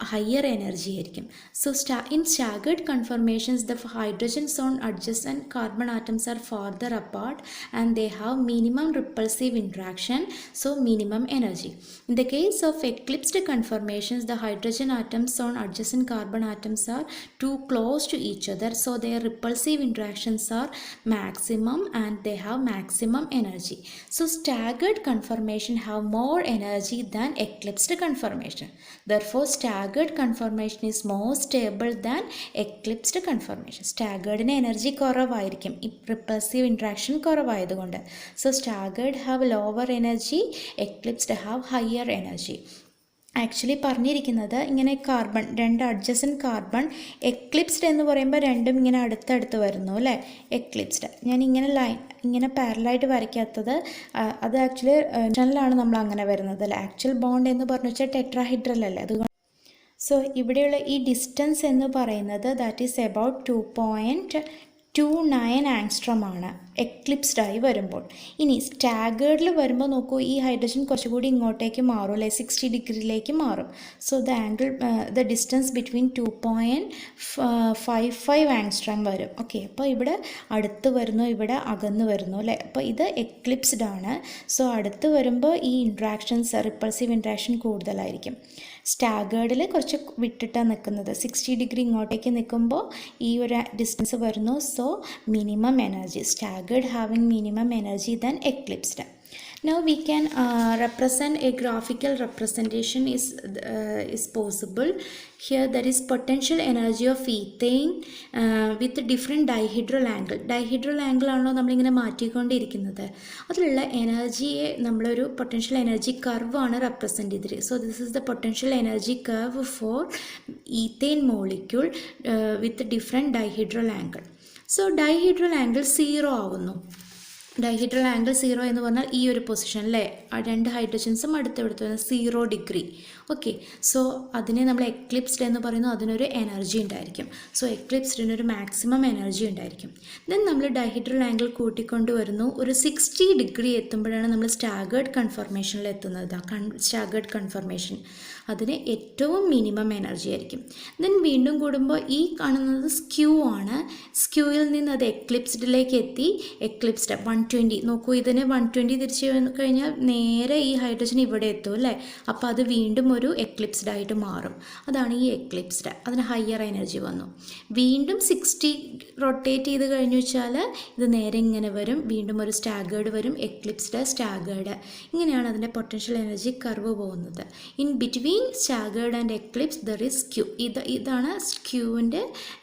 higher energy ആയിരിക്കും. So in staggered conformations, the hydrogens on adjacent carbon atoms are farther apart and they have minimum repulsive interaction, so minimum energy. In the case of eclipsed conformations, the hydrogen atoms on adjacent carbon atoms are too close to each other, so their repulsive interactions are maximum and they have maximum energy. So staggered conformation have more energy than eclipsed conformation. Therefore staggered conformation is more stable than eclipsed conformation. Staggered energy കുറവായിരിക്കും, repulsive interaction കുറവായതുകൊണ്ട്. So staggered have lower energy, eclipsed have higher energy. Actually പറഞ്ഞിരിക്കുന്നത് ഇങ്ങനെ കാർബൺ, രണ്ട് അഡ്ജസൻറ്റ് കാർബൺ എക്ലിപ്സ്ഡ് എന്ന് പറയുമ്പോൾ രണ്ടും ഇങ്ങനെ അടുത്തടുത്ത് വരുന്നു അല്ലേ, എക്ലിപ്സ്ഡ്. ഞാൻ ഇങ്ങനെ ഇങ്ങനെ പാരലായിട്ട് വരയ്ക്കാത്തത് അത് ആക്ച്വലി ാണ് നമ്മൾ അങ്ങനെ വരുന്നത് അല്ലേ. ആക്ച്വൽ ബോണ്ട് എന്ന് പറഞ്ഞു വെച്ചാൽ ടെട്രാഹൈഡ്രൽ അല്ലേ, അതുകൊണ്ട്. സോ ഇവിടെയുള്ള ഈ ഡിസ്റ്റൻസ് എന്ന് പറയുന്നത് ദാറ്റ് ഈസ് എബൌട്ട് 2.29 ആങ്സ്ട്രോം ആണ് എക്ലിപ്സ്ഡ് ആയി വരുമ്പോൾ. ഇനി സ്റ്റാഗേർഡിൽ വരുമ്പോൾ നോക്കൂ, ഈ ഹൈഡ്രജൻ കുറച്ചുകൂടി ഇങ്ങോട്ടേക്ക് മാറും അല്ലേ, 60 ഡിഗ്രിയിലേക്ക് മാറും. So the distance between 2.55 angstrom വരും. ഓക്കെ, അപ്പോൾ ഇവിടെ അടുത്ത് വരുന്നു, ഇവിടെ അകന്ന് വരുന്നു അല്ലേ. അപ്പോൾ ഇത് എക്ലിപ്സ്ഡ് ആണ്. സോ അടുത്ത് വരുമ്പോൾ ഈ ഇൻട്രാക്ഷൻസ്, റിപ്പൾസീവ് ഇൻട്രാക്ഷൻ കൂടുതലായിരിക്കും. സ്റ്റാഗേർഡിൽ കുറച്ച് വിട്ടിട്ടാണ് നിൽക്കുന്നത്, 60 ഡിഗ്രി ഇങ്ങോട്ടേക്ക് നിൽക്കുമ്പോൾ ഈ ഒരു ഡിസ്റ്റൻസ് വരുന്നു. So minimum energy, staggered having minimum energy than eclipsed. Now we can represent a graphical representation is possible. Here there is potential energy of ethane with different dihedral angle. Dihedral angle ആണല്ലോ നമ്മളിങ്ങനെ മാറ്റിക്കൊണ്ടിരിക്കുന്നത്. അതിലുള്ള എനർജിയെ നമ്മളൊരു പൊട്ടൻഷ്യൽ എനർജി കർവ് ആണ് റെപ്രസെൻറ്റ് ചെയ്തിരിക്കുന്നത്. So this is the potential energy curve four ഈത്തേൻ molecule with different dihedral angle. So dihedral angle 0 ആവുന്നു. ഡൈഹെഡ്രൽ ആംഗിൾ 0 എന്ന് പറഞ്ഞാൽ ഈ ഒരു പൊസിഷൻ അല്ലേ, രണ്ട് ഹൈഡ്രജൻസും അടുത്തടുത്ത് വരുന്നത് 0 ഡിഗ്രി. ഓക്കെ, സോ അതിനെ നമ്മൾ എക്ലിപ്സ്ഡ് എന്ന് പറയുന്നു, അതിനൊരു എനർജി ഉണ്ടായിരിക്കും. സോ എക്ലിപ്സ്ഡിനൊരു മാക്സിമം എനർജി ഉണ്ടായിരിക്കും. ദെൻ നമ്മൾ ഡൈഹെഡ്രൽ ആംഗിൾ കൂട്ടിക്കൊണ്ട് വരുന്നു, ഒരു 60 ഡിഗ്രി എത്തുമ്പോഴാണ് നമ്മൾ സ്റ്റാഗേർഡ് കൺഫർമേഷനിൽ എത്തുന്നത്. സ്റ്റാഗേർഡ് കൺഫർമേഷൻ അതിന് ഏറ്റവും മിനിമം എനർജി ആയിരിക്കും. ദെൻ വീണ്ടും കൂടുമ്പോൾ ഈ കാണുന്നത് സ്ക്യൂ ആണ്. സ്ക്യൂയിൽ നിന്ന് അത് എക്ലിപ്സ്ഡിലേക്ക് എത്തി, എക്ലിപ്സ്ഡ് 120. നോക്കൂ, ഇതിന് 120 തിരിച്ച് കഴിഞ്ഞാൽ നേരെ ഈ ഹൈഡ്രജൻ ഇവിടെ എത്തും അല്ലേ. അപ്പോൾ അത് വീണ്ടും ഒരു എക്ലിപ്സ്ഡ് ആയിട്ട് മാറും. അതാണ് ഈ എക്ലിപ്സ്ഡ്. അതിന് ഹയർ എനർജി വന്നു. വീണ്ടും 60 റൊട്ടേറ്റ് ചെയ്ത് കഴിഞ്ഞു വെച്ചാൽ ഇത് നേരെ ഇങ്ങനെ വരും, വീണ്ടും ഒരു സ്റ്റാഗേർഡ് വരും, എക്ലിപ്സ്ഡ്, സ്റ്റാഗേർഡ്. ഇങ്ങനെയാണ് അതിൻ്റെ പൊട്ടൻഷ്യൽ എനർജി കർവ് പോകുന്നത്. In between staggered and Eclipse there is skew. ഇതാണ് സ്ക്യൂവിൻ്റെ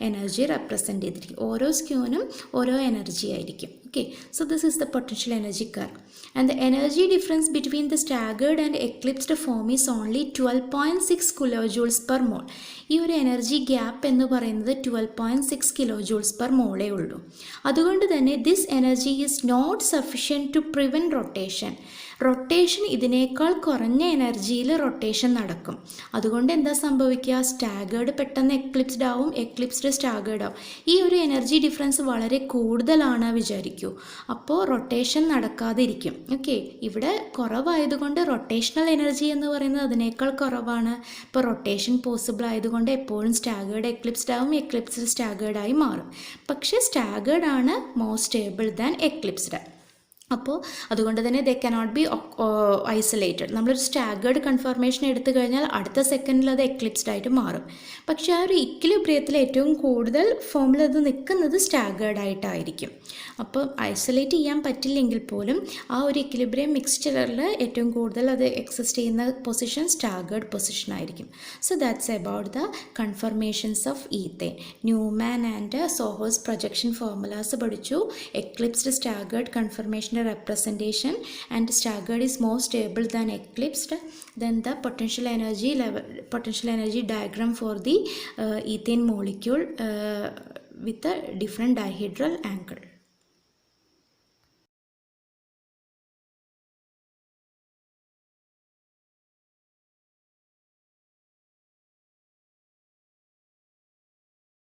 എനർജി റെപ്രസെൻറ്റ് ചെയ്തിരിക്കും. ഓരോ സ്ക്യൂവിനും ഓരോ എനർജി ആയിരിക്കും. Okay, so this is the potential energy curve, and the energy difference between the staggered and eclipsed form is only 12.6 kilojoules per mole. ഈ ഒരു എനർജി ഗ്യാപ്പ് എന്ന് പറയുന്നത് 12.6 kilojoules per mole ഉള്ളൂ. അതുകൊണ്ട് തന്നെ this energy is not sufficient to prevent rotation. Rotation ഇതിനേക്കാൾ കുറഞ്ഞ എനർജിയിൽ റൊട്ടേഷൻ നടക്കും. അതുകൊണ്ട് എന്താ സംഭവിക്കുക, സ്റ്റാഗേർഡ് പെട്ടെന്ന് എക്ലിപ്സ്ഡ് ആവും, എക്ലിപ്സ്ഡ് സ്റ്റാഗേർഡ് ആവും. ഈ ഒരു എനർജി ഡിഫറൻസ് വളരെ കൂടുതലാണ് വിചാരിക്കൂ. അപ്പോൾ റൊട്ടേഷൻ നടക്കാതിരിക്കും. ആയിരിക്കും. ഓക്കെ, ഇവിടെ കുറവായതുകൊണ്ട് റൊട്ടേഷണൽ എനർജി എന്ന് പറയുന്നത് അതിനേക്കാൾ കുറവാണ്. ഇപ്പോൾ റൊട്ടേഷൻ പോസിബിൾ ആയതുകൊണ്ട് എപ്പോഴും സ്റ്റാഗേർഡ് എക്ലിപ്സ്ഡ് ആവും, എക്ലിപ്സ്ഡ് സ്റ്റാഗേർഡായി മാറും. പക്ഷേ സ്റ്റാഗേർഡ് ആണ് മോർ സ്റ്റേബിൾ ദാൻ എക്ലിപ്സ്ഡ്. അപ്പോൾ അതുകൊണ്ട് തന്നെ ദേ കനോട്ട് ബി ഐസൊലേറ്റഡ്. നമ്മളൊരു സ്റ്റാഗേർഡ് കൺഫർമേഷൻ എടുത്തു കഴിഞ്ഞാൽ അടുത്ത സെക്കൻഡിൽ അത് എക്ലിപ്സ്ഡ് ആയിട്ട് മാറും. പക്ഷേ ആ ഒരു ഇക്വിലിബ്രിയത്തിൽ ഏറ്റവും കൂടുതൽ ഫോമിൽ അത് നിൽക്കുന്നത് സ്റ്റാഗേർഡ് ആയിട്ടായിരിക്കും. അപ്പോൾ ഐസൊലേറ്റ് ചെയ്യാൻ പറ്റില്ലെങ്കിൽ പോലും ആ ഒരു ഇക്വിലിബ്രിയം മിക്സ്ചറിൽ ഏറ്റവും കൂടുതൽ അത് എക്സിസ്റ്റ് ചെയ്യുന്ന പൊസിഷൻ സ്റ്റാഗേർഡ് പൊസിഷൻ ആയിരിക്കും. So that's about the conformations of ethane. Newman and സോഹോസ് പ്രൊജക്ഷൻ ഫോർമുലാസ് പഠിച്ചു. Eclipsed staggered conformation representation, and staggered is more stable than eclipsed. Then the potential energy diagram for the ethane molecule with a different dihedral angle.